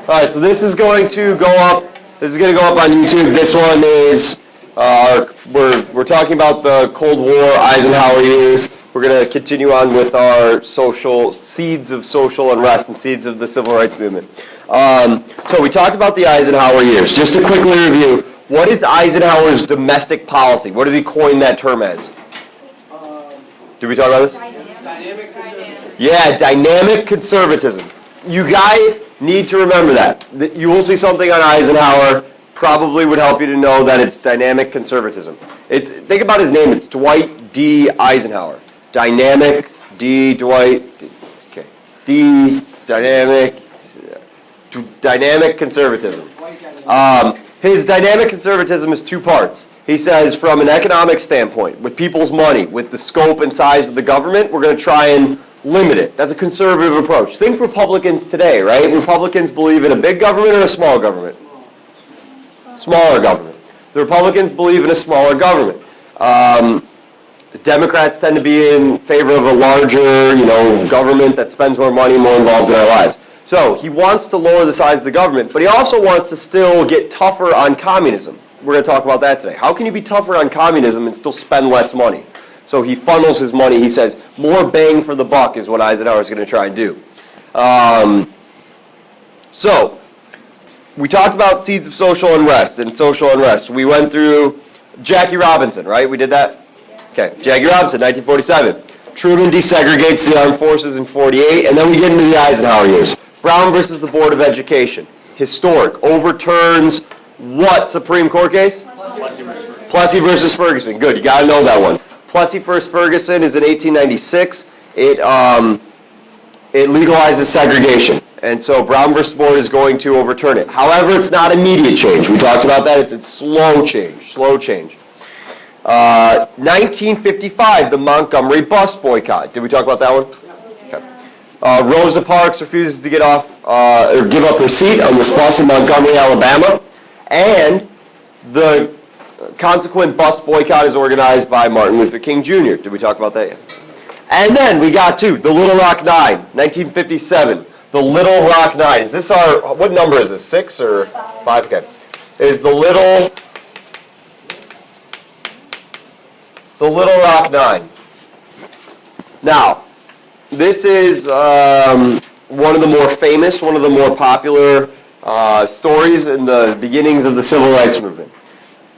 All right, so this is going to go up. This is going to go up on YouTube. This one is we're talking about the Cold War, Eisenhower years. We're going to continue on with our seeds of social unrest and seeds of the civil rights movement. So we talked about the Eisenhower years. Just to quickly review, what is Eisenhower's domestic policy? What does he coin that term as? Did we talk about this? Dynamic conservatism. Yeah, dynamic conservatism. You guys need to remember that. You will see something on Eisenhower, probably would help you to know that it's dynamic conservatism. Think about his name, it's Dwight D. Eisenhower. Dynamic, D, Dwight, okay. D, dynamic conservatism. His dynamic conservatism is two parts. He says from an economic standpoint, with people's money, with the scope and size of the government, we're going to try and limit it. That's a conservative approach. Think Republicans today, right? Republicans believe in a big government or a small government? Smaller government. The Republicans believe in a smaller government. The Democrats tend to be in favor of a larger, government that spends more money, more involved in our lives. So he wants to lower the size of the government, but he also wants to still get tougher on communism. We're going to talk about that today. How can you be tougher on communism and still spend less money? So he funnels his money. He says more bang for the buck is what Eisenhower is going to try and do. So we talked about seeds of social unrest and social unrest. We went through Jackie Robinson, right? We did that? Okay, Jackie Robinson, 1947. Truman desegregates the armed forces in 48, and then we get into the Eisenhower years. Brown versus the Board of Education. Historic. Overturns what Supreme Court case? Plessy versus Ferguson. Good, you got to know that one. Plessy versus Ferguson is in 1896. It legalizes segregation. And so Brown versus Board is going to overturn it. However, it's not immediate change. We talked about that. It's slow change. 1955, the Montgomery bus boycott. Did we talk about that one? Okay. Rosa Parks refuses to get off or give up her seat on this bus in Montgomery, Alabama. And the consequent bus boycott is organized by Martin Luther King Jr. Did we talk about that yet? And then we got to the Little Rock Nine, 1957. The Little Rock Nine. Is this what number is this? 6 or 5? Okay. Is the Little Rock Nine. Now, this is one of the more famous, one of the more popular stories in the beginnings of the civil rights movement.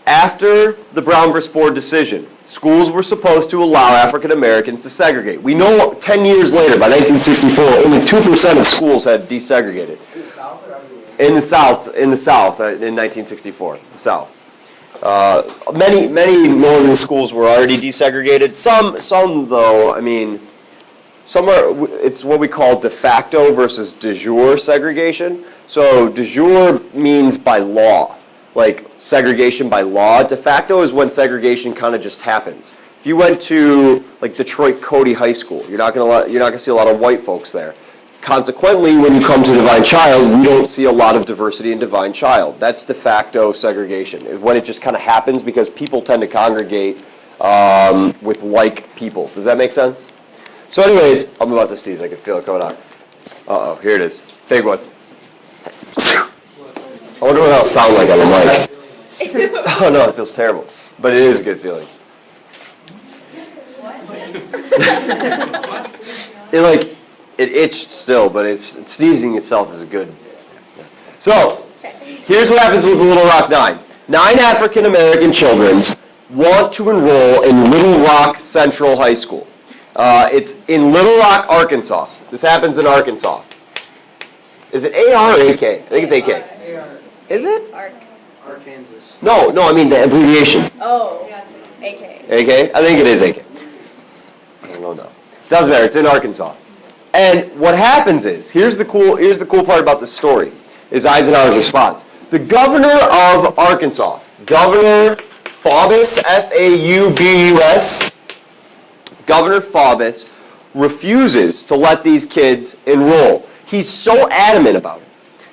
After the Brown versus Board decision, schools were supposed to allow African Americans to segregate. We know 10 years later, by 1964, only 2% of schools had desegregated. In the South or everywhere? In the South, in 1964, the South. Many northern schools were already desegregated. Some though, it's what we call de facto versus de jure segregation. So de jure means by law, like segregation by law. De facto is when segregation kind of just happens. If you went to like Detroit Cody High School, you're not gonna see a lot of white folks there. Consequently, when you come to Divine Child, we don't see a lot of diversity in Divine Child. That's de facto segregation, when it just kind of happens because people tend to congregate with like people. Does that make sense? So anyways, I'm about to sneeze. I can feel it coming out. Uh-oh, here it is. Big one. I wonder what that'll sound like on the mic. Oh no, it feels terrible. But it is a good feeling. It itched still, but sneezing itself is good. So, here's what happens with the Little Rock Nine. 9 African American children want to enroll in Little Rock Central High School. It's in Little Rock, Arkansas. This happens in Arkansas. Is it AR or AK? I think it's AK. AR. Is it? Arkansas. No, I mean the abbreviation. Oh, AK. AK? I think it is AK. I don't know now. Doesn't matter, it's in Arkansas. And what happens is, here's the cool part about this story, is Eisenhower's response. The governor of Arkansas, Governor Faubus, F-A-U-B-U-S, Governor Faubus refuses to let these kids enroll. He's so adamant about it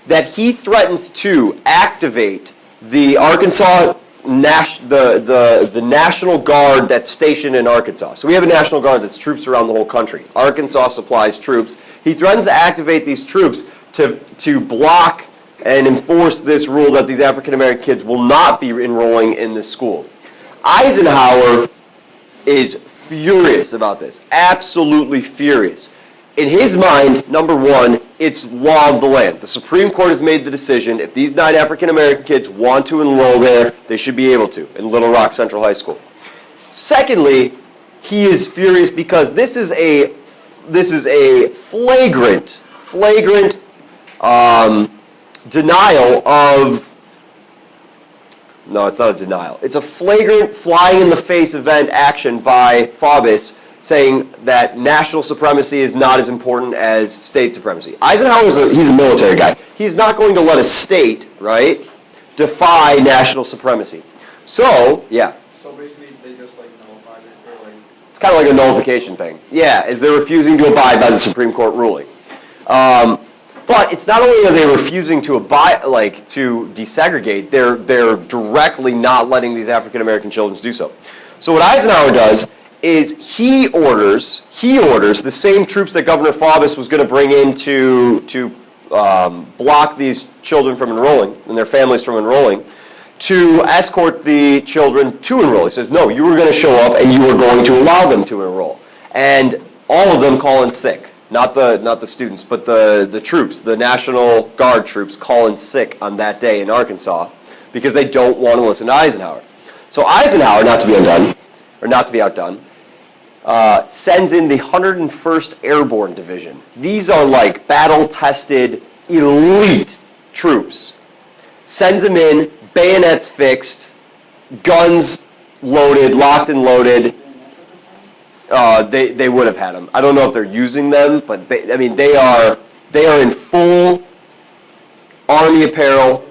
that he threatens to activate the Arkansas the National Guard that's stationed in Arkansas. So we have a National Guard that's troops around the whole country. Arkansas supplies troops. He threatens to activate these troops to block and enforce this rule that these African American kids will not be enrolling in this school. Eisenhower is furious about this, absolutely furious. In his mind, number one, it's law of the land. The Supreme Court has made the decision, if these 9 African American kids want to enroll there, they should be able to, in Little Rock Central High School. Secondly, he is furious because this is a flagrant denial of, no, it's not a denial. It's a flagrant flying-in-the-face event action by Faubus saying that national supremacy is not as important as state supremacy. Eisenhower he's a military guy. He's not going to let a state, right, defy national supremacy. So, yeah. So basically, they just like nullified it. They're like, It's kind of like a nullification thing. Yeah, is they're refusing to abide by the Supreme Court ruling. But it's not only are they refusing to abide, to desegregate, they're directly not letting these African American children do so. So what Eisenhower does is he orders the same troops that Governor Faubus was going to bring in to block these children from enrolling and their families from enrolling, to escort the children to enroll. He says, no, you were going to show up and you were going to allow them to enroll. And all of them call in sick. Not the students, but the troops, the National Guard troops call in sick on that day in Arkansas because they don't want to listen to Eisenhower. So Eisenhower, not to be outdone, sends in the 101st Airborne Division. These are like battle-tested, elite troops. Sends them in, bayonets fixed, guns loaded, locked and loaded. They would have had them. I don't know if they're using them, but they are in full army apparel,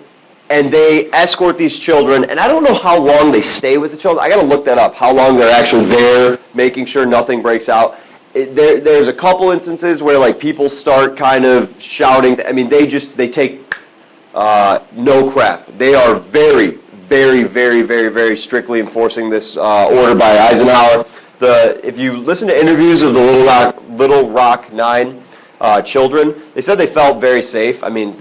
and they escort these children. And I don't know how long they stay with the children. I got to look that up. How long they're actually there, making sure nothing breaks out. There's a couple instances where people start kind of shouting. They take no crap. They are very, very, very, very, very strictly enforcing this order by Eisenhower. If you listen to interviews of the Little Rock 9 children, they said they felt very safe. You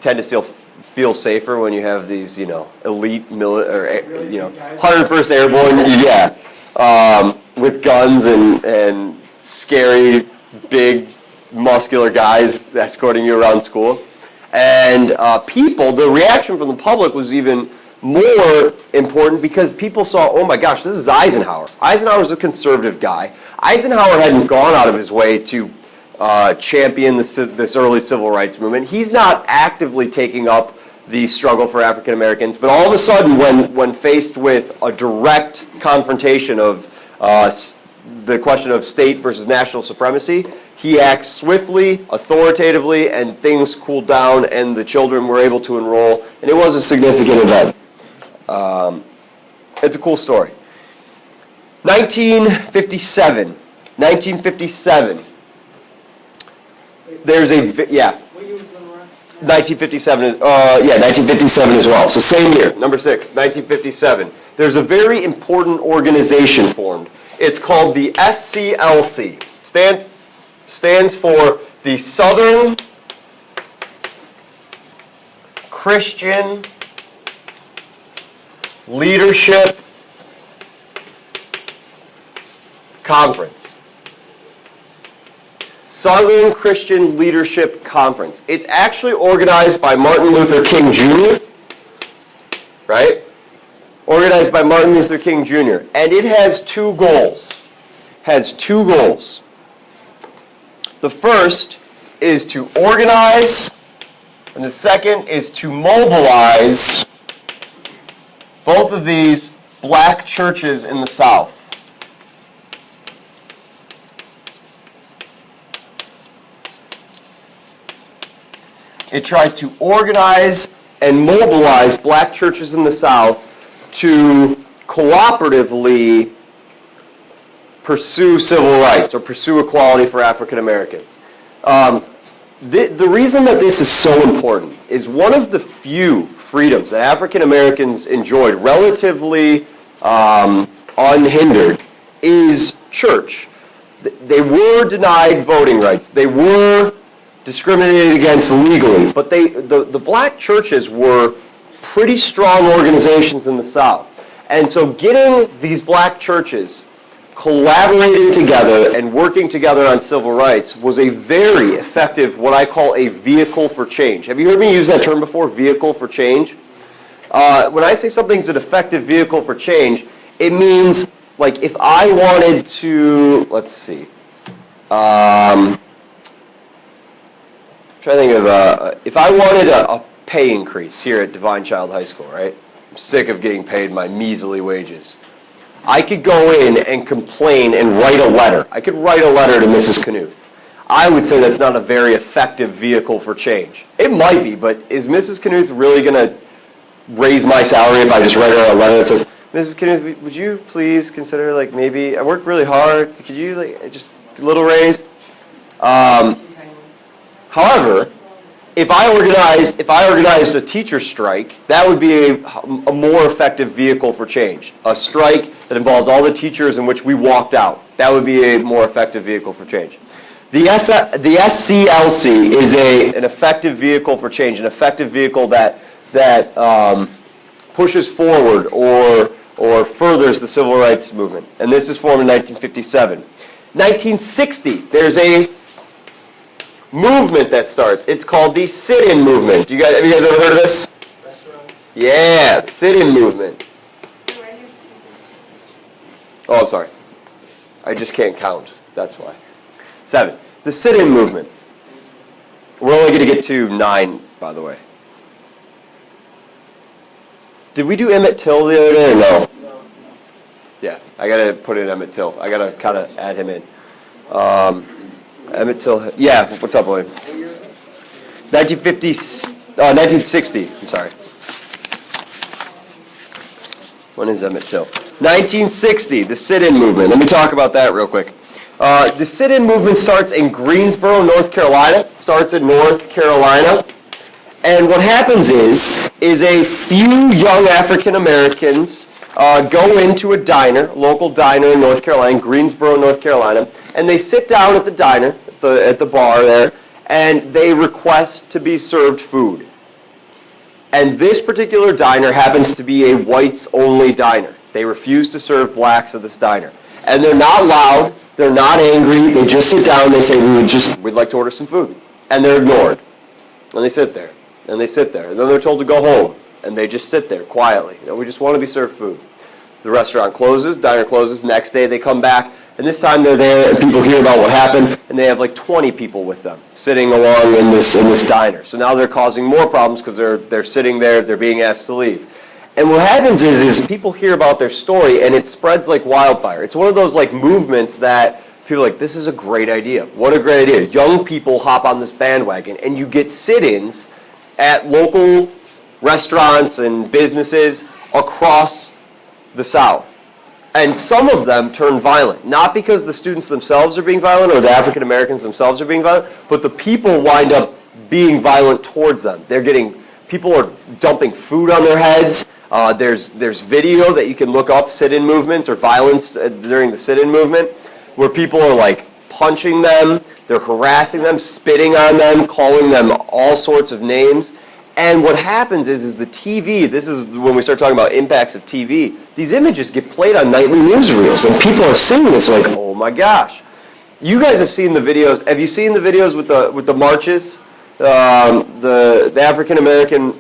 tend to still feel safer when you have these, elite 101st Airborne, with guns and scary, big, muscular guys escorting you around school. And the reaction from the public was even more important because people saw, oh my gosh, this is Eisenhower. Eisenhower's a conservative guy. Eisenhower hadn't gone out of his way to champion this early civil rights movement. He's not actively taking up the struggle for African Americans, but all of a sudden when faced with a direct confrontation of the question of state versus national supremacy, he acts swiftly, authoritatively, and things cooled down, and the children were able to enroll, and it was a significant event. It's a cool story. 1957. There's yeah. what year was Little Rock? 1957 1957 as well. So same year, number 6, 1957. There's a very important organization formed. It's called the SCLC. Stands for the Southern Christian Leadership Conference. Southern Christian Leadership Conference. It's actually organized by Martin Luther King Jr., right? Organized by Martin Luther King Jr. And it has two goals. The first is to organize, and the second is to mobilize both of these black churches in the South. It tries to organize and mobilize black churches in the South to cooperatively pursue civil rights or pursue equality for African Americans. The reason that this is so important is one of the few freedoms that African Americans enjoyed relatively unhindered is church. They were denied voting rights. They were discriminated against legally, but the black churches were pretty strong organizations in the South. And so getting these black churches collaborating together and working together on civil rights was a very effective, what I call a vehicle for change. Have you heard me use that term before, vehicle for change? When I say something's an effective vehicle for change, it means, like, if I wanted to, let's see, trying to think of, if I wanted a pay increase here at Divine Child High School, right? I'm sick of getting paid my measly wages. I could go in and complain and write a letter. I could write a letter to Mrs. Knuth. I would say that's not a very effective vehicle for change. It might be, but is Mrs. Knuth really going to raise my salary if I just write her a letter that says, Mrs. Knuth, would you please consider, like, maybe, I worked really hard, could you, like, just a little raise? However, if I organized a teacher strike, that would be a more effective vehicle for change. A strike that involved all the teachers in which we walked out. That would be a more effective vehicle for change. The SCLC is an effective vehicle for change, an effective vehicle that pushes forward or furthers the civil rights movement. And this is formed in 1957. 1960, there's a movement that starts. It's called the sit-in movement. Have you guys ever heard of this? Yeah, sit-in movement. Oh, I'm sorry. I just can't count. That's why. 7. The sit-in movement. We're only going to get to 9, by the way. Did we do Emmett Till the other day or no? No. Yeah, I got to put in Emmett Till. I got to kind of add him in. Emmett Till, yeah, what's up, William? 1960, I'm sorry. When is Emmett Till? 1960, the sit-in movement. Let me talk about that real quick. The sit-in movement starts in Greensboro, North Carolina. Starts in North Carolina. And what happens is a few young African Americans go into a diner, local diner in North Carolina, Greensboro, North Carolina, and they sit down at the diner, at the bar there, and they request to be served food. And this particular diner happens to be a whites-only diner. They refuse to serve blacks at this diner. And they're not loud, they're not angry, they just sit down, they say, we'd like to order some food. And they're ignored. And they sit there, and they sit there. And then they're told to go home, and they just sit there quietly. We just want to be served food. The restaurant closes, diner closes, next day they come back, and this time they're there, and people hear about what happened, and they have like 20 people with them sitting along in this diner. So now they're causing more problems because they're sitting there, they're being asked to leave. And what happens is people hear about their story, and it spreads like wildfire. It's one of those like movements that people are like, this is a great idea. What a great idea. Young people hop on this bandwagon, and you get sit-ins at local restaurants and businesses across the South. And some of them turn violent, not because the students themselves are being violent or the African Americans themselves are being violent, but the people wind up being violent towards them. People are dumping food on their heads. There's video that you can look up, sit-in movements or violence during the sit-in movement, where people are like punching them, they're harassing them, spitting on them, calling them all sorts of names. And what happens is the TV, this is when we start talking about impacts of TV, these images get played on nightly newsreels, and people are seeing this like, oh my gosh. You guys have seen the videos. Have you seen the videos with the marches? The African American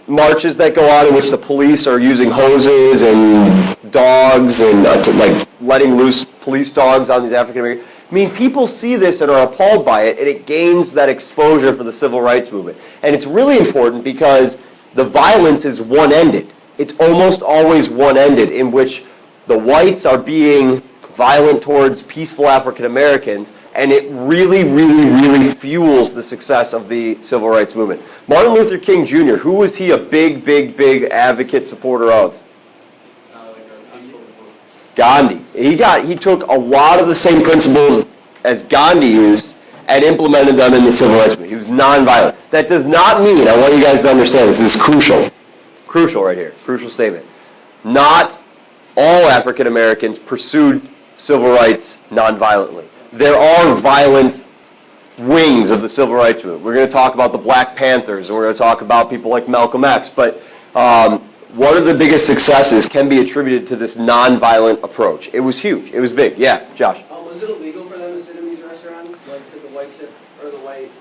marches that go on in which the police are using hoses and dogs and like letting loose police dogs on these African American. I mean, people see this and are appalled by it, and it gains that exposure for the civil rights movement. And it's really important because the violence is one-ended. It's almost always one-ended, in which the whites are being violent towards peaceful African Americans, and it really, really, really fuels the success of the civil rights movement. Martin Luther King Jr., who was he a big, big, big advocate, supporter of? Gandhi. He took a lot of the same principles as Gandhi used and implemented them in the civil rights movement. He was nonviolent. That does not mean, I want you guys to understand, this is crucial. Crucial right here. Crucial statement. Not all African Americans pursued civil rights nonviolently. There are violent wings of the civil rights movement. We're going to talk about the Black Panthers, and we're going to talk about people like Malcolm X. But one of the biggest successes can be attributed to this nonviolent approach. It was huge. It was big. Yeah, Josh. Was it illegal for them to sit in these restaurants? Like, did the white tip, or the white,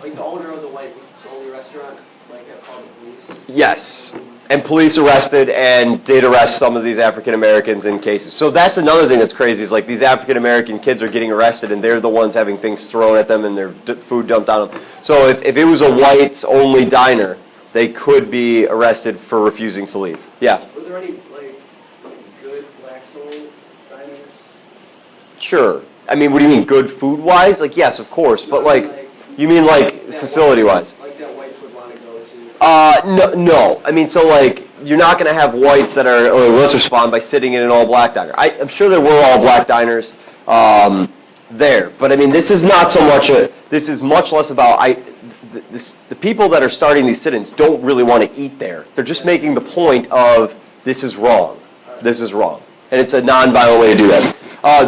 like the owner of the white only restaurant, like, called the police? Yes. And police arrested and did arrest some of these African Americans in cases. So that's another thing that's crazy is like these African American kids are getting arrested and they're the ones having things thrown at them and their food dumped on them. So if it was a whites only diner, they could be arrested for refusing to leave. Yeah. Was there any like good black soul diners? Sure. I mean, what do you mean, good food-wise? Like, yes, of course, but like, you mean like facility-wise? Like that whites would want to go to? No. I mean, so like, you're not going to have whites that are, let's respond by sitting in an all-black diner. I'm sure there were all-black diners there, but I mean, this is not so much this is much less about, the people that are starting these sit-ins don't really want to eat there. They're just making the point of, this is wrong. This is wrong. And it's a non-violent way to do that.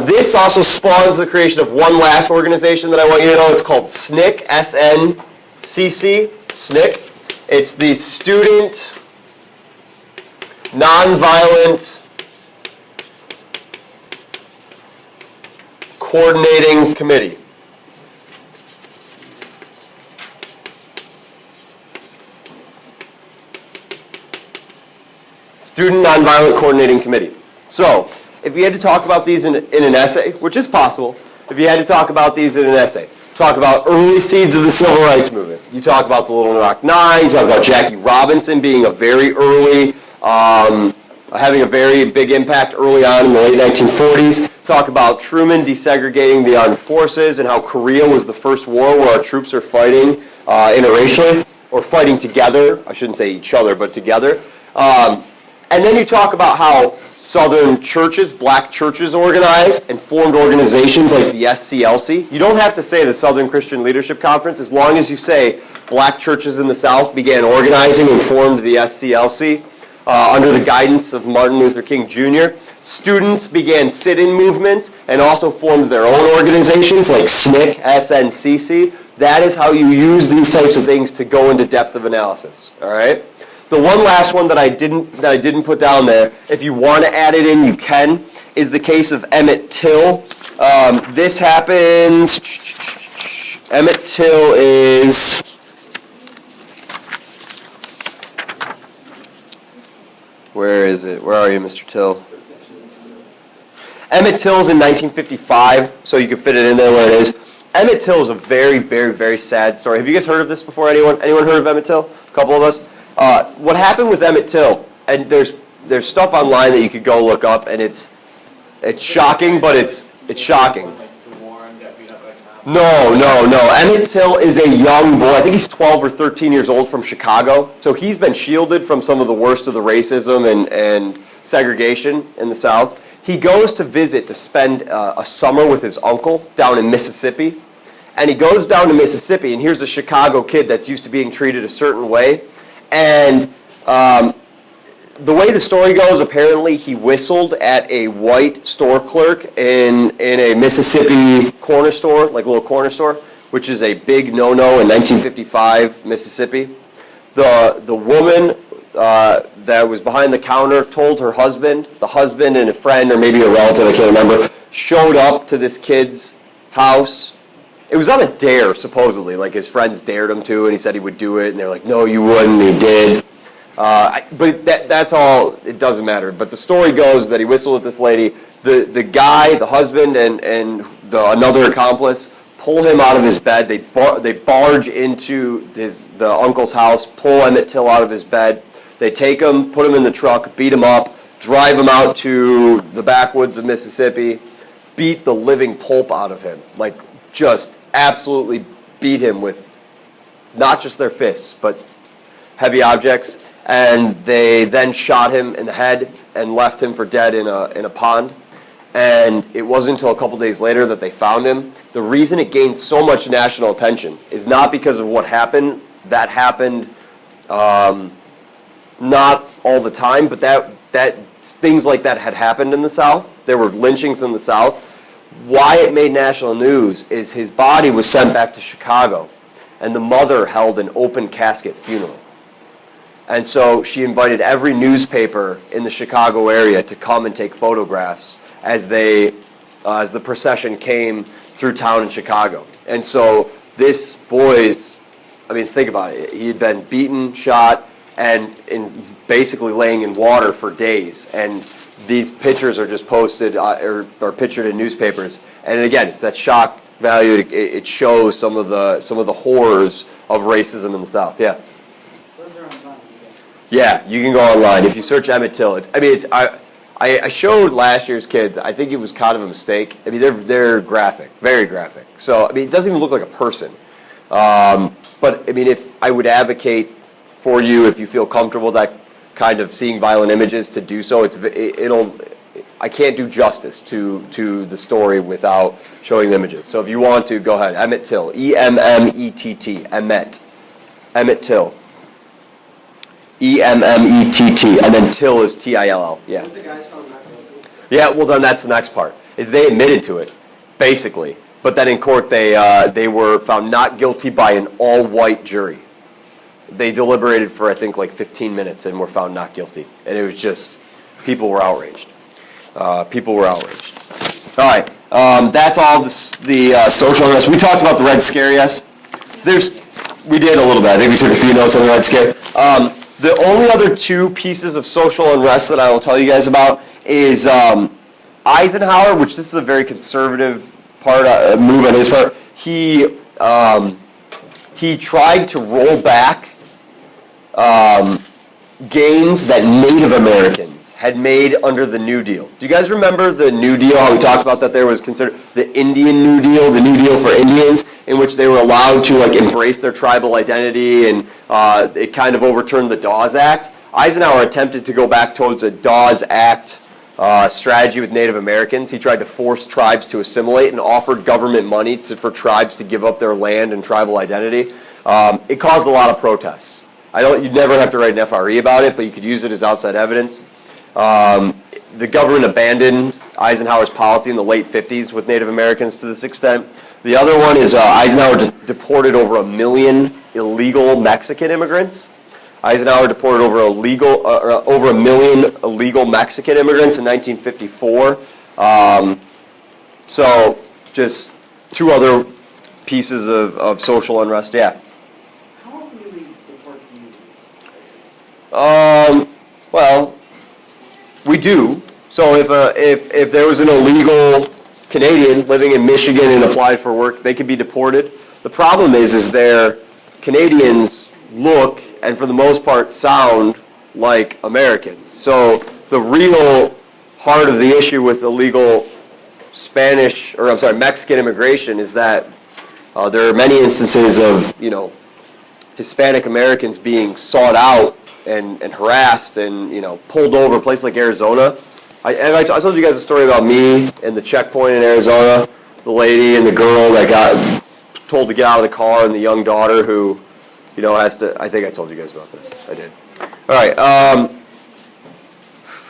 This also spawns the creation of one last organization that I want you to know. It's called SNCC, S-N-C-C, SNCC. It's the Student Nonviolent Coordinating Committee. Student Nonviolent Coordinating Committee. So, if you had to talk about these in an essay, which is possible, if you had to talk about these in an essay, talk about early seeds of the civil rights movement. You talk about the Little Rock Nine, you talk about Jackie Robinson being a very early, having a very big impact early on in the late 1940s. Talk about Truman desegregating the armed forces and how Korea was the first war where our troops are fighting interracially, or fighting together. I shouldn't say each other, but together. And then you talk about how Southern churches, black churches organized and formed organizations like the SCLC. You don't have to say the Southern Christian Leadership Conference as long as you say black churches in the South began organizing and formed the SCLC under the guidance of Martin Luther King Jr. Students began sit-in movements and also formed their own organizations like SNCC, S-N-C-C. That is how you use these types of things to go into depth of analysis. All right? The one last one that I didn't put down there, if you want to add it in, you can, is the case of Emmett Till. This happens, Emmett Till is, where is it? Where are you, Mr. Till? Emmett Till's in 1955, so you can fit it in there where it is. Emmett Till is a very, very, very sad story. Have you guys heard of this before? Anyone heard of Emmett Till? A couple of us? What happened with Emmett Till, and there's stuff online that you could go look up, and it's shocking, but it's shocking. No. Emmett Till is a young boy. I think he's 12 or 13 years old from Chicago. So he's been shielded from some of the worst of the racism and segregation in the South. He goes to visit to spend a summer with his uncle down in Mississippi. And he goes down to Mississippi, and here's a Chicago kid that's used to being treated a certain way. And the way the story goes, apparently he whistled at a white store clerk in a Mississippi corner store, like a little corner store, which is a big no-no in 1955 Mississippi. The woman that was behind the counter told her husband, the husband and a friend, or maybe a relative, I can't remember, showed up to this kid's house. It was on a dare, supposedly, like his friends dared him to, and he said he would do it, and they're like, no, you wouldn't, and he did. But that's all, it doesn't matter. But the story goes that he whistled at this lady. The guy, the husband, and another accomplice pull him out of his bed. They barge into the uncle's house, pull Emmett Till out of his bed. They take him, put him in the truck, beat him up, drive him out to the backwoods of Mississippi, beat the living pulp out of him, like just absolutely beat him with not just their fists, but heavy objects. And they then shot him in the head and left him for dead in a pond. And it wasn't until a couple days later that they found him. The reason it gained so much national attention is not because of what happened. That happened not all the time, but that things like that had happened in the South. There were lynchings in the South. Why it made national news is his body was sent back to Chicago, and the mother held an open casket funeral. And so she invited every newspaper in the Chicago area to come and take photographs as the procession came through town in Chicago. And so this boy's, I mean, think about it. He had been beaten, shot, and basically laying in water for days. And these pictures are just posted or pictured in newspapers. And again, it's that shock value. It shows some of the horrors of racism in the South. Yeah. Those are online. Yeah, you can go online if you search Emmett Till. I showed last year's kids. I think it was kind of a mistake. I mean, they're graphic, very graphic. So I mean, it doesn't even look like a person. But I mean, if I would advocate for you, if you feel comfortable that kind of seeing violent images, to do so, I can't do justice to the story without showing the images. So if you want to, go ahead. Emmett Till, E-M-M-E-T-T, Emmett Till. E-M-M-E-T-T, and then Till is T-I-L-L, yeah. Weren't the guys found not guilty? Yeah, well then that's the next part, is they admitted to it, basically. But then in court they were found not guilty by an all-white jury. They deliberated for, I think, like 15 minutes and were found not guilty. And it was just, people were outraged. People were outraged. All right, that's all the social unrest. We talked about the Red Scare, yes? We did a little bit. I think we took a few notes on the Red Scare. The only other two pieces of social unrest that I will tell you guys about is Eisenhower, which this is a very conservative move on his part. He tried to roll back gains that Native Americans had made under the New Deal. Do you guys remember the New Deal, how we talked about that there was considered the Indian New Deal, the New Deal for Indians, in which they were allowed to embrace their tribal identity, and it kind of overturned the Dawes Act? Eisenhower attempted to go back towards a Dawes Act strategy with Native Americans. He tried to force tribes to assimilate and offered government money for tribes to give up their land and tribal identity. It caused a lot of protests. You'd never have to write an FRE about it, but you could use it as outside evidence. The government abandoned Eisenhower's policy in the late 50s with Native Americans to this extent. The other one is Eisenhower deported over 1 million illegal Mexican immigrants. Eisenhower deported over 1 million illegal Mexican immigrants in 1954. So just two other pieces of social unrest. Yeah. How often do we deport communities? Well, we do. So if there was an illegal Canadian living in Michigan and applied for work, they could be deported. The problem is they're Canadians look and for the most part sound like Americans. So the real heart of the issue with illegal Mexican immigration is that there are many instances of Hispanic Americans being sought out and harassed and pulled over. A place like Arizona. I told you guys a story about me and the checkpoint in Arizona, the lady and the girl that got told to get out of the car, and the young daughter who has to. I think I told you guys about this. I did. All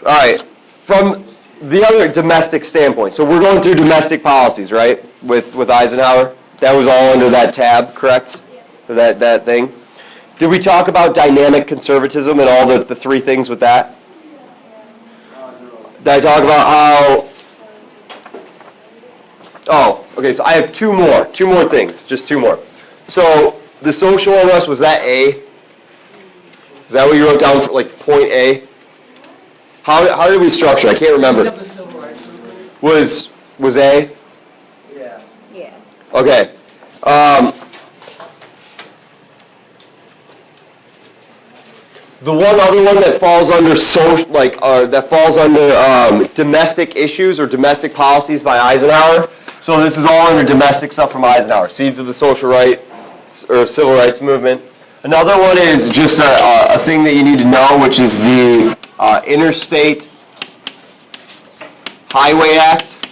right. From the other domestic standpoint, so we're going through domestic policies, right? With Eisenhower, that was all under that tab, correct? Yes. That thing. Did we talk about dynamic conservatism and all the three things with that? Did I talk about how? Oh, okay. So I have two more things, just two more. So the social unrest, was that A? Is that what you wrote down for point A? How did we structure? I can't remember. Except the civil rights movement. Was A? Yeah. Yeah. Okay. The one other one that falls under domestic issues or domestic policies by Eisenhower. So this is all under domestic stuff from Eisenhower. Seeds of the social rights or civil rights movement. Another one is just a thing that you need to know, which is the Interstate Highway Act.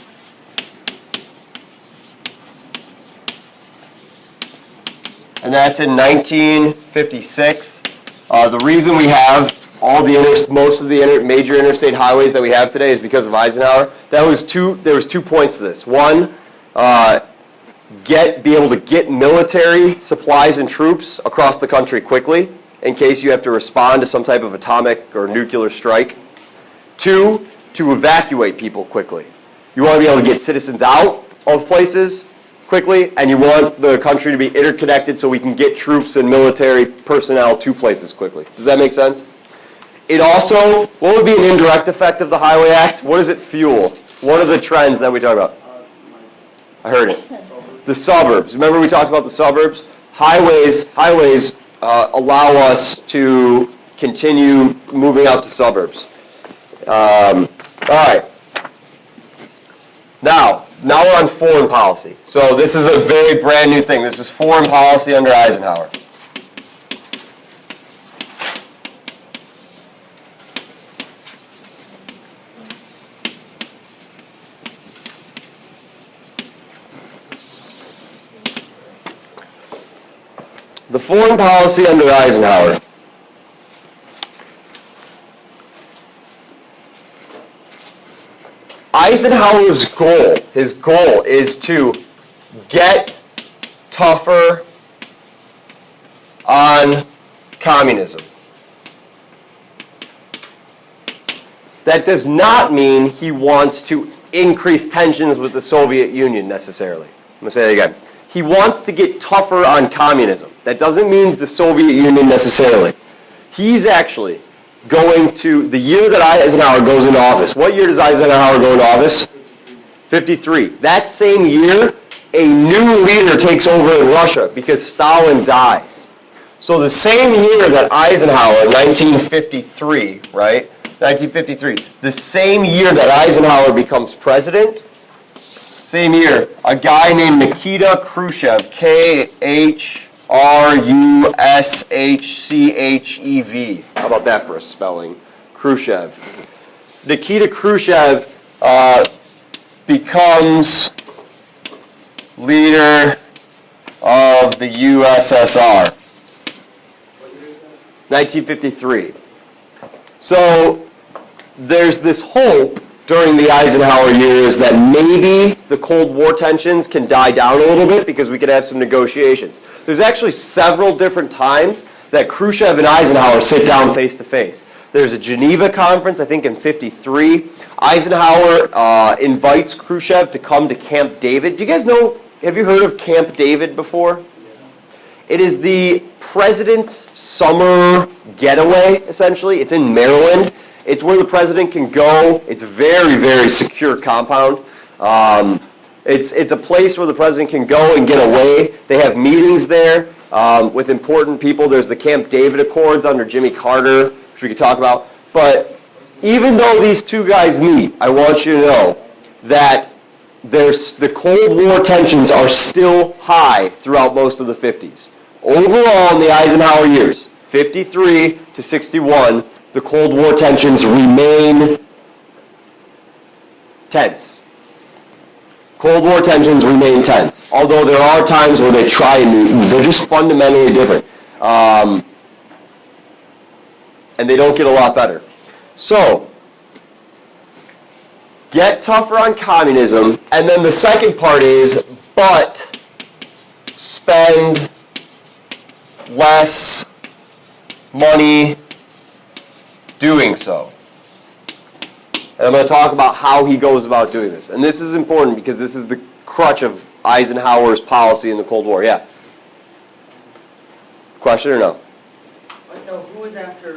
And that's in 1956. The reason we have most of the major interstate highways that we have today is because of Eisenhower. There was 2 points to this. One, be able to get military supplies and troops across the country quickly in case you have to respond to some type of atomic or nuclear strike. 2, to evacuate people quickly. You want to be able to get citizens out of places quickly, and you want the country to be interconnected so we can get troops and military personnel to places quickly. Does that make sense? It also, what would be an indirect effect of the Highway Act? What does it fuel? What are the trends that we talk about? I heard it. The suburbs. Remember we talked about the suburbs? Highways allow us to continue moving out to suburbs. All right. Now we're on foreign policy. So this is a very brand new thing. This is foreign policy under Eisenhower. The foreign policy under Eisenhower. Eisenhower's goal, his goal is to get tougher on communism. That does not mean he wants to increase tensions with the Soviet Union necessarily. I'm going to say that again. He wants to get tougher on communism. That doesn't mean the Soviet Union necessarily. He's actually going to, the year that Eisenhower goes into office, what year does Eisenhower go into office? 53. That same year, a new leader takes over in Russia because Stalin dies. So the same year that Eisenhower, 1953, right? 1953, the same year that Eisenhower becomes president, same year, a guy named Nikita Khrushchev, Khrushchev. How about that for a spelling? Khrushchev. Nikita Khrushchev becomes leader of the USSR. 1953. So there's this hope during the Eisenhower years that maybe the Cold War tensions can die down a little bit because we could have some negotiations. There's actually several different times that Khrushchev and Eisenhower sit down face to face. There's a Geneva conference, I think in 53. Eisenhower invites Khrushchev to come to Camp David. Do you guys know, have you heard of Camp David before? It is the president's summer getaway, essentially. It's in Maryland. It's where the president can go. It's a very, very secure compound. It's a place where the president can go and get away. They have meetings there with important people. There's the Camp David Accords under Jimmy Carter, which we could talk about. But even though these two guys meet, I want you to know that the Cold War tensions are still high throughout most of the 50s. Overall, in the Eisenhower years, 53 to 61, the Cold War tensions remain tense. Cold War tensions remain tense. Although there are times where they try and meet, they're just fundamentally different. And they don't get a lot better. So, get tougher on communism, and then the second part is, but spend less money doing so. And I'm going to talk about how he goes about doing this. And this is important because this is the crutch of Eisenhower's policy in the Cold War. Yeah? Question or no? No, who was after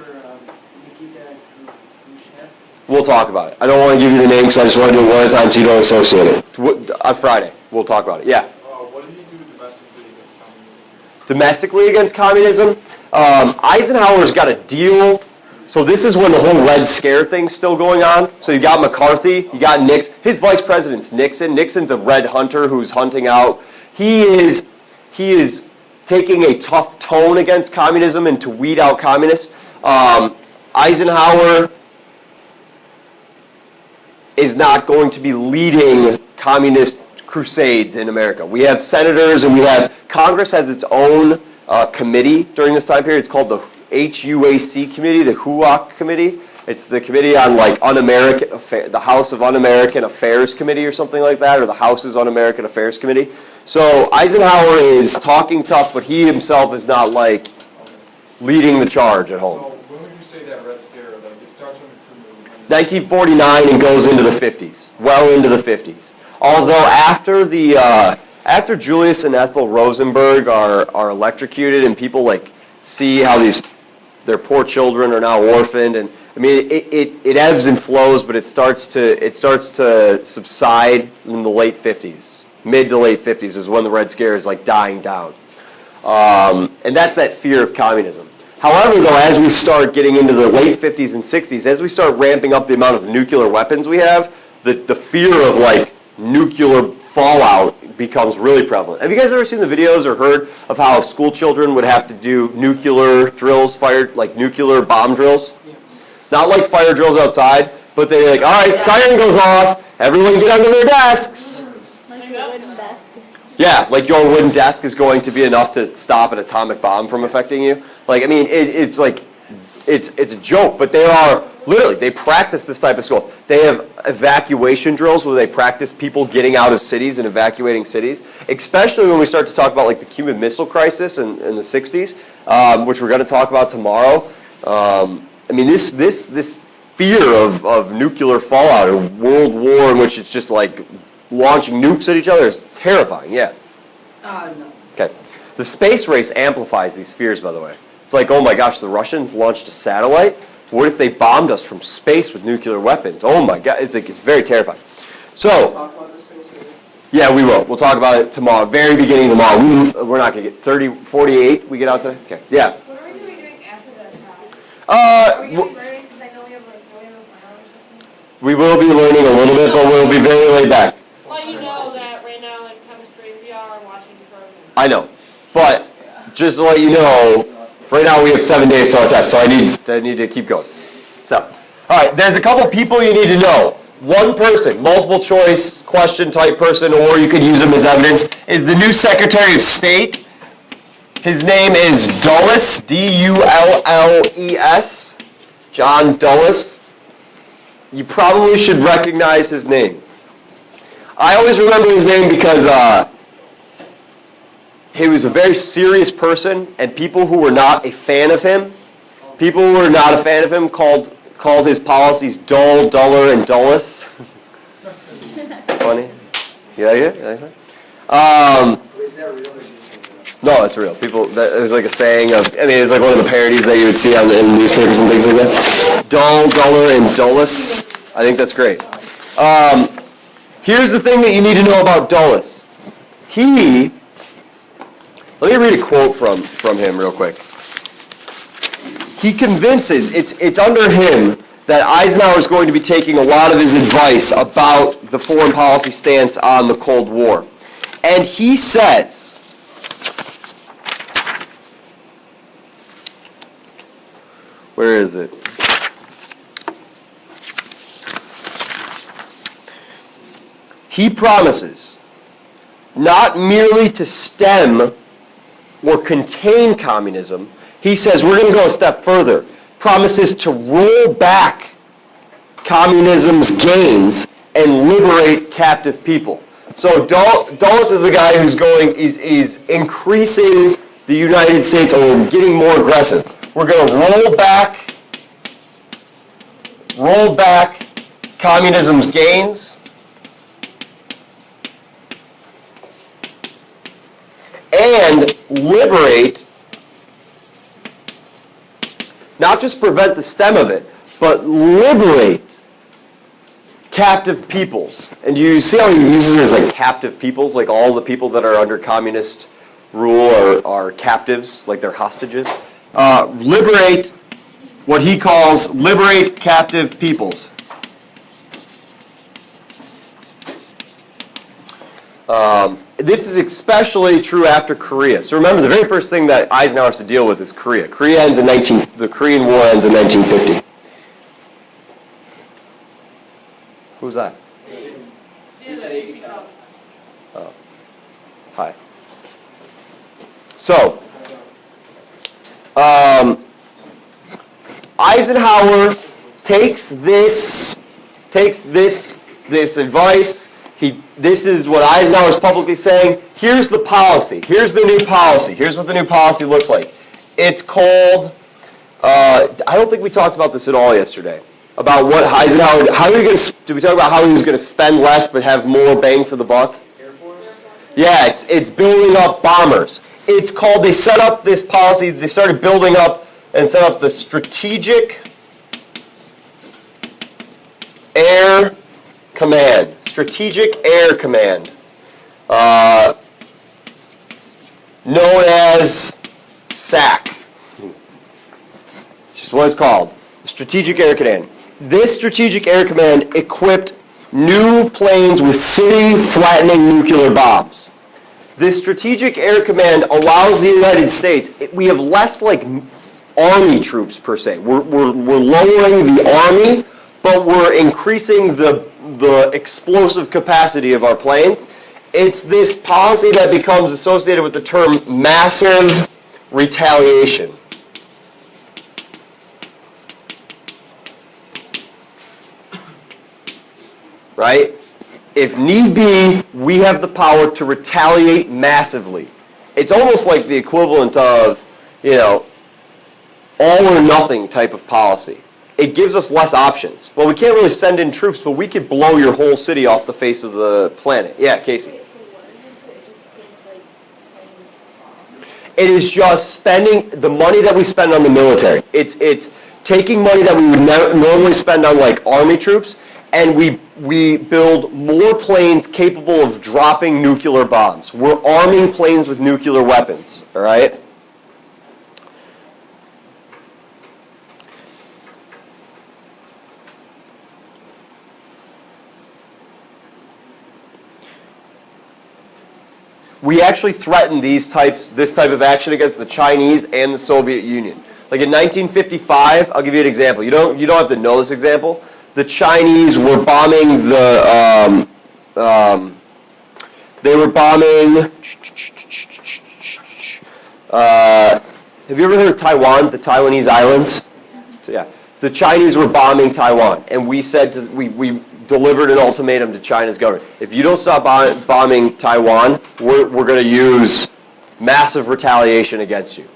Nikita Khrushchev? We'll talk about it. I don't want to give you the name because I just want to do it one at a time so you don't associate it. On Friday, we'll talk about it. Yeah? What did he do domestically against communism? Domestically against communism? Eisenhower's got a deal. So this is when the whole Red Scare thing's still going on. So you got McCarthy, you got Nixon. His vice president's Nixon. Nixon's a red hunter who's hunting out. He is taking a tough tone against communism and to weed out communists. Eisenhower is not going to be leading communist crusades in America. We have senators and we have Congress has its own committee during this time period. It's called the HUAC committee, the HUAC committee. It's the committee on like the House of Un-American Affairs Committee or something like that, or the House's Un-American Affairs Committee. So Eisenhower is talking tough, but he himself is not like leading the charge at home. So when would you say that Red Scare, like it starts when the true movement? 1949 and goes into the 50s, well into the 50s. Although after Julius and Ethel Rosenberg are electrocuted and people like see how their poor children are now orphaned, and I mean it ebbs and flows, but it starts to subside in the late 50s. Mid to late 50s is when the Red Scare is like dying down. And that's that fear of communism. However, though, as we start getting into the late 50s and 60s, as we start ramping up the amount of nuclear weapons we have, the fear of like nuclear fallout becomes really prevalent. Have you guys ever seen the videos or heard of how school children would have to do nuclear drills, like nuclear bomb drills? Not like fire drills outside, but they're like, all right, siren goes off, everyone get under their desks. Yeah, like your wooden desk is going to be enough to stop an atomic bomb from affecting you. Like, I mean, it's like, it's a joke, but they practice this type of school. They have evacuation drills where they practice people getting out of cities and evacuating cities, especially when we start to talk about like the Cuban Missile Crisis in the 60s, which we're going to talk about tomorrow. I mean, this fear of nuclear fallout or world war in which it's just like launching nukes at each other is terrifying, yeah. No. Okay. The space race amplifies these fears, by the way. It's like, oh my gosh, the Russians launched a satellite. What if they bombed us from space with nuclear weapons? Oh my God, it's very terrifying. So, Talk about this space. yeah, we will. We'll talk about it tomorrow, very beginning of tomorrow. We're not going to get 48 we get out today? Okay, yeah. What are we going to be doing after that class? Are we going to be learning? Because I know we have like, do we have a plan or something? We will be learning a little bit, but we'll be very laid back. Well, you know that right now, like chemistry, we are watching Frozen. I know, but just to let you know, right now we have 7 days to our test, so I need to keep going. So, all right, there's a couple people you need to know. One person, multiple choice question type person, or you could use him as evidence, is the new Secretary of State. His name is Dulles, D-U-L-L-E-S, John Dulles. You probably should recognize his name. I always remember his name because he was a very serious person, and people who were not a fan of him, called his policies dull, duller, and dullest. Funny? You like it? Is that real or just No, it's real. There's like a saying it's like one of the parodies that you would see in newspapers and things like that. Dull, duller, and dullest. I think that's great. Here's the thing that you need to know about Dulles. Let me read a quote from him real quick. He convinces, it's under him that Eisenhower is going to be taking a lot of his advice about the foreign policy stance on the Cold War. And he says, where is it? He promises not merely to stem or contain communism. He says we're going to go a step further. Promises to roll back communism's gains and liberate captive people. So Dulles is the guy who's he's increasing the United States, or getting more aggressive. We're going to roll back communism's gains and liberate, not just prevent the stem of it, but liberate captive peoples. And you see how he uses it as like captive peoples, like all the people that are under communist rule are captives, like they're hostages. Liberate, what he calls liberate captive peoples. This is especially true after Korea. So remember, the very first thing that Eisenhower has to deal with is Korea. The Korean War ends in 1950. Who's that? Oh. Hi. So, Eisenhower takes this advice. This is what Eisenhower is publicly saying. Here's the policy. Here's the new policy. Here's what the new policy looks like. It's called, I don't think we talked about this at all yesterday, about what Eisenhower, did we talk about how he was going to spend less but have more bang for the buck? Air Force? Yeah, it's building up bombers. It's called, they set up this policy, they started building up and set up the Strategic Air Command. Strategic Air Command. Known as SAC. It's just what it's called. Strategic Air Command. This Strategic Air Command equipped new planes with city-flattening nuclear bombs. This Strategic Air Command allows the United States, we have less like army troops per se. We're lowering the army, but we're increasing the explosive capacity of our planes. It's this policy that becomes associated with the term massive retaliation. Right? If need be, we have the power to retaliate massively. It's almost like the equivalent of, all or nothing type of policy. It gives us less options. Well, we can't really send in troops, but we could blow your whole city off the face of the planet. Yeah, Casey. Wait, so what is it? It just things like planes, bombs? It is just spending the money that we spend on the military. It's taking money that we would normally spend on like army troops, and we build more planes capable of dropping nuclear bombs. We're arming planes with nuclear weapons, all right? We actually threatened this type of action against the Chinese and the Soviet Union. Like in 1955, I'll give you an example. You don't have to know this example. The Chinese were bombing they were bombing. Have you ever heard of Taiwan, the Taiwanese islands? So yeah, the Chinese were bombing Taiwan, and we said we delivered an ultimatum to China's government. If you don't stop bombing Taiwan, we're going to use massive retaliation against you.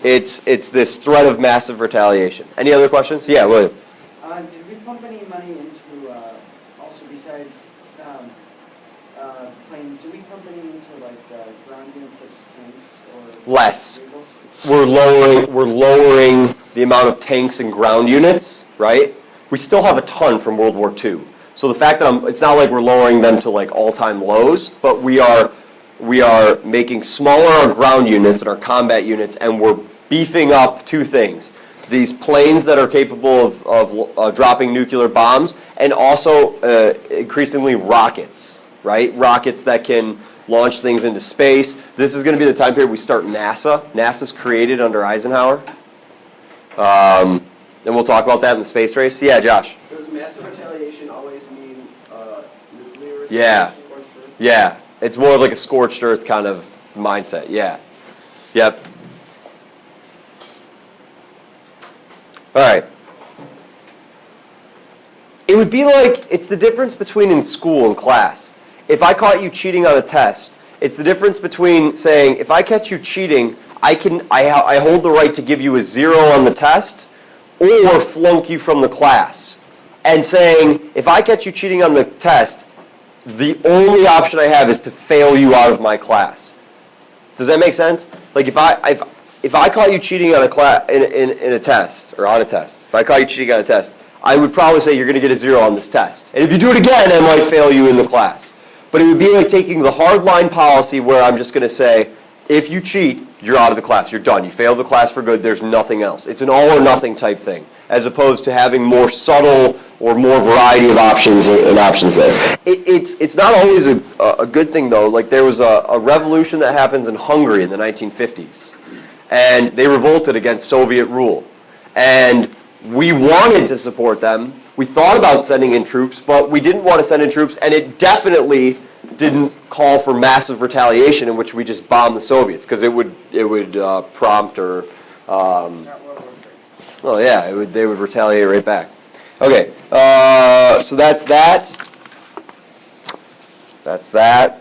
It's this threat of massive retaliation. Any other questions? Yeah, William. Did we pump any money into, also besides planes, do we pump any into like ground units such as tanks or Less. vehicles? We're lowering the amount of tanks and ground units, right? We still have a ton from World War II. So the fact that it's not like we're lowering them to like all-time lows, but we are making smaller our ground units and our combat units, and we're beefing up two things. These planes that are capable of dropping nuclear bombs, and also increasingly rockets, right? Rockets that can launch things into space. This is going to be the time period we start NASA. NASA's created under Eisenhower. And we'll talk about that in the space race. Yeah, Josh. Does massive retaliation always mean nuclear? Yeah. Or sure? Yeah. It's more like a scorched earth kind of mindset. Yeah. Yep. All right. It would be like, it's the difference between in school and class. If I caught you cheating on a test, it's the difference between saying, if I catch you cheating, I hold the right to give you a 0 on the test, or flunk you from the class. And saying, if I catch you cheating on the test, the only option I have is to fail you out of my class. Does that make sense? Like if I caught you cheating on in a test, or on a test, if I caught you cheating on a test, I would probably say you're going to get a 0 on this test. And if you do it again, I might fail you in the class. But it would be like taking the hard line policy where I'm just going to say, if you cheat, you're out of the class. You're done. You failed the class for good. There's nothing else. It's an all or nothing type thing, as opposed to having more subtle or more variety of options and options there. It's not always a good thing, though. Like there was a revolution that happens in Hungary in the 1950s, and they revolted against Soviet rule. And we wanted to support them. We thought about sending in troops, but we didn't want to send in troops, and it definitely didn't call for massive retaliation in which we just bombed the Soviets, because it would prompt or Not World War III. Well, yeah, they would retaliate right back. Okay, so that's that. That's that.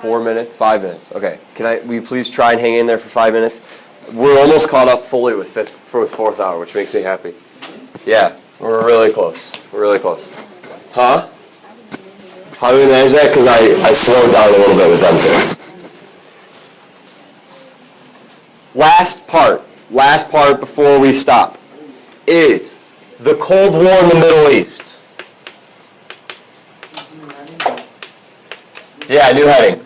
Four minutes, 5 minutes. Okay, will you please try and hang in there for 5 minutes? We're almost caught up fully with fourth hour, which makes me happy. Yeah, we're really close. We're really close. Huh? How do we manage that? Because I slowed down a little bit with them too. Last part before we stop is the Cold War in the Middle East. Yeah, new heading.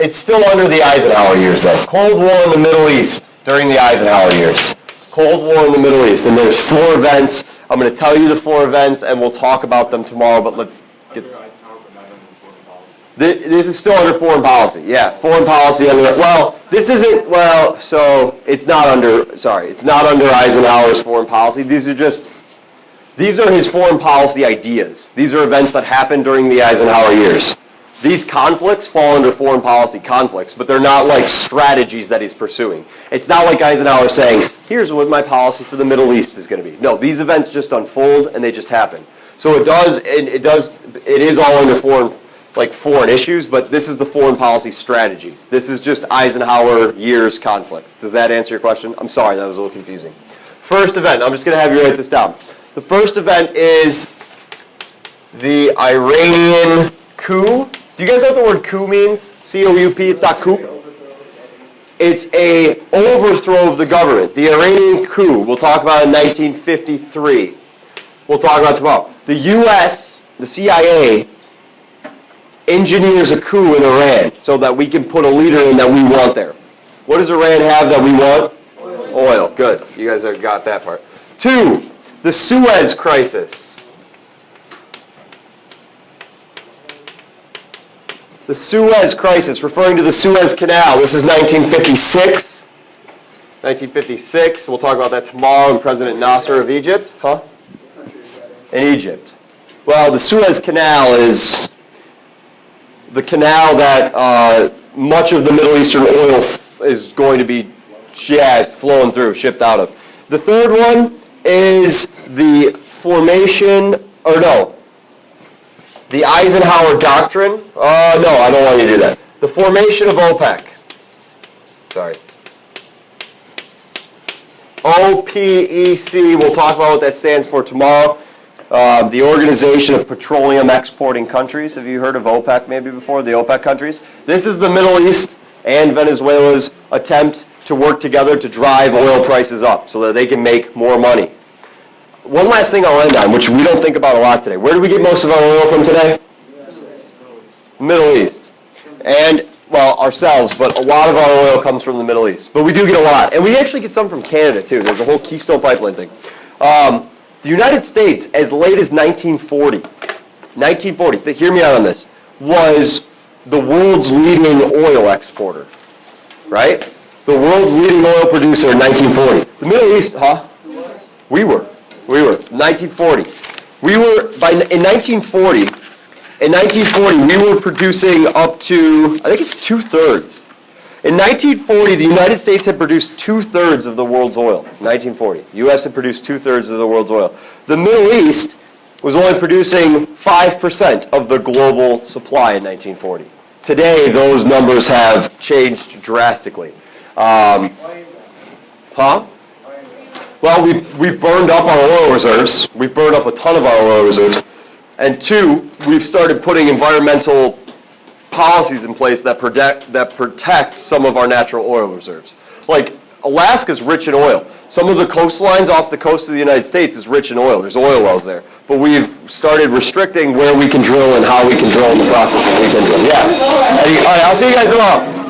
It's still under the Eisenhower years, though. Cold War in the Middle East during the Eisenhower years. Cold War in the Middle East. And there's 4 events. I'm going to tell you the 4 events, and we'll talk about them tomorrow, but let's get... Under Eisenhower, but not under foreign policy. This is still under foreign policy. Yeah, foreign policy under... Well, this isn't... Well, so it's not under... Sorry, it's not under Eisenhower's foreign policy. These are his foreign policy ideas. These are events that happened during the Eisenhower years. These conflicts fall under foreign policy conflicts, but they're not like strategies that he's pursuing. It's not like Eisenhower saying, here's what my policy for the Middle East is going to be. No, these events just unfold and they just happen. So it is all under foreign issues, but this is the foreign policy strategy. This is just Eisenhower years conflict. Does that answer your question? I'm sorry, that was a little confusing. First event, I'm just going to have you write this down. The first event is the Iranian coup. Do you guys know what the word coup means? C-O-U-P, it's not coup. It's a overthrow of the government. The Iranian coup, we'll talk about in 1953. We'll talk about tomorrow. The U.S., the CIA, engineers a coup in Iran so that we can put a leader in that we want there. What does Iran have that we want? Oil. Good. You guys have got that part. 2, the Suez Crisis. The Suez Crisis, referring to the Suez Canal. This is 1956. 1956. We'll talk about that tomorrow in President Nasser of Egypt. Huh? In Egypt. Well, the Suez Canal is the canal that much of the Middle Eastern oil is going to be flowing through, shipped out of. The third one is the the Eisenhower Doctrine. No, I don't want you to do that. The formation of OPEC. Sorry. OPEC, we'll talk about what that stands for tomorrow. The Organization of Petroleum Exporting Countries. Have you heard of OPEC maybe before? The OPEC countries. This is the Middle East and Venezuela's attempt to work together to drive oil prices up so that they can make more money. One last thing I'll end on, which we don't think about a lot today. Where do we get most of our oil from today? Middle East. And, well, ourselves, but a lot of our oil comes from the Middle East. But we do get a lot. And we actually get some from Canada, too. There's a whole Keystone Pipeline thing. The United States, as late as 1940, hear me out on this, was the world's leading oil exporter. Right? The world's leading oil producer in 1940. The Middle East, We were. 1940. In 1940, we were producing up to, I think it's 2/3. In 1940, the United States had produced 2/3 of the world's oil. 1940. The U.S. had produced 2/3 of the world's oil. The Middle East was only producing 5% of the global supply in 1940. Today, those numbers have changed drastically. Well, we've burned up our oil reserves. We've burned up a ton of our oil reserves. And 2, we've started putting environmental policies in place that protect some of our natural oil reserves. Like, Alaska's rich in oil. Some of the coastlines off the coast of the United States is rich in oil. There's oil wells there. But we've started restricting where we can drill and how we can drill in the process that we can drill. Yeah. All right, I'll see you guys tomorrow.